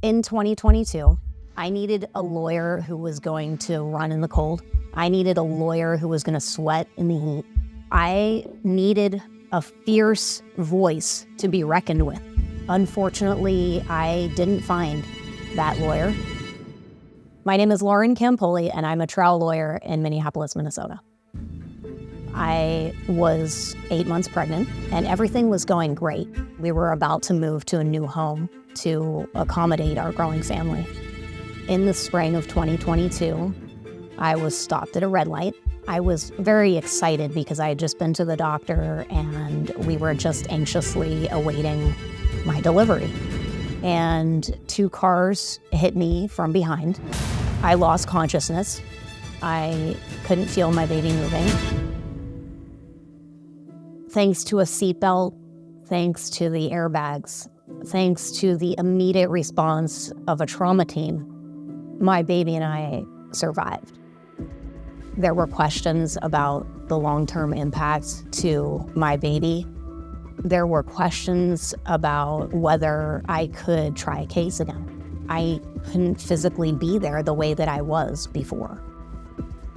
In 2022, I needed a lawyer who was going to run in the cold. I needed a lawyer who was going to sweat in the heat. I needed a fierce voice to be reckoned with. Unfortunately, I didn't find that lawyer. My name is Lauren Campoli, and I'm a trial lawyer in Minneapolis, Minnesota. I was 8 months pregnant, and everything was going great. We were about to move to a new home to accommodate our growing family. In the spring of 2022, I was stopped at a red light. I was very excited because I had just been to the doctor and we were just anxiously awaiting my delivery. And 2 cars hit me from behind. I lost consciousness. I couldn't feel my baby moving. Thanks to a seatbelt, thanks to the airbags, thanks to the immediate response of a trauma team, my baby and I survived. There were questions about the long-term impacts to my baby. There were questions about whether I could try a case again. I couldn't physically be there the way that I was before.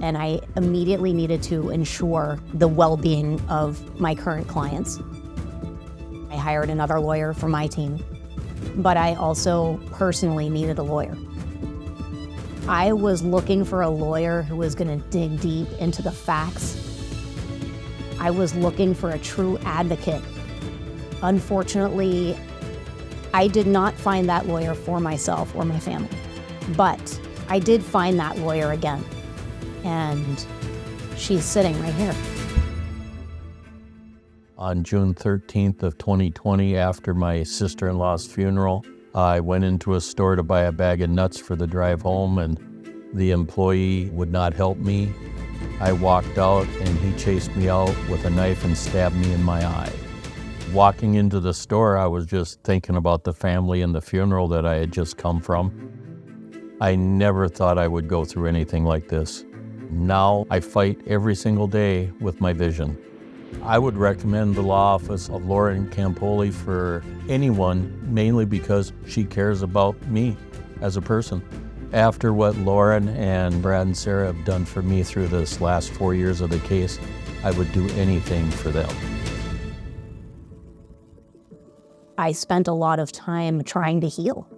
And I immediately needed to ensure the well-being of my current clients. I hired another lawyer for my team, but I also personally needed a lawyer. I was looking for a lawyer who was going to dig deep into the facts. I was looking for a true advocate. Unfortunately, I did not find that lawyer for myself or my family, but I did find that lawyer again, and she's sitting right here. On June 13th of 2020, after my sister-in-law's funeral, I went into a store to buy a bag of nuts for the drive home, and the employee would not help me. I walked out and he chased me out with a knife and stabbed me in my eye. Walking into the store, I was just thinking about the family and the funeral that I had just come from. I never thought I would go through anything like this. Now I fight every single day with my vision. I would recommend the law office of Lauren Campoli for anyone, mainly because she cares about me as a person. After what Lauren and Brad and Sarah have done for me through this last 4 years of the case, I would do anything for them. I spent a lot of time trying to heal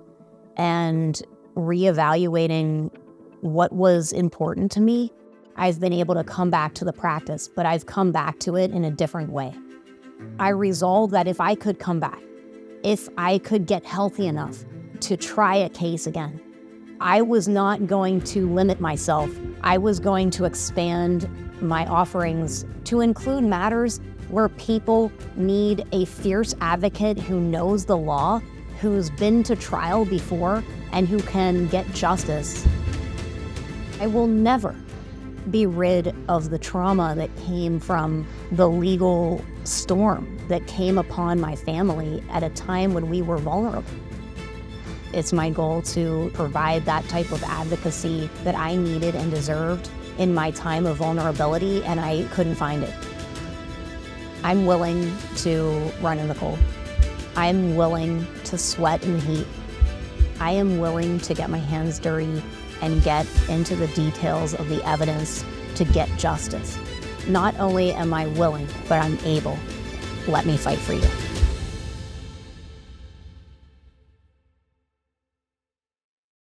and reevaluating what was important to me. I've been able to come back to the practice, but I've come back to it in a different way. I resolved that if I could come back, if I could get healthy enough to try a case again, I was not going to limit myself. I was going to expand my offerings to include matters where people need a fierce advocate who knows the law, who's been to trial before, and who can get justice. I will never be rid of the trauma that came from the legal storm that came upon my family at a time when we were vulnerable. It's my goal to provide that type of advocacy that I needed and deserved in my time of vulnerability, and I couldn't find it. I'm willing to run in the cold. I'm willing to sweat in the heat. I am willing to get my hands dirty and get into the details of the evidence to get justice. Not only am I willing, but I'm able. Let me fight for you.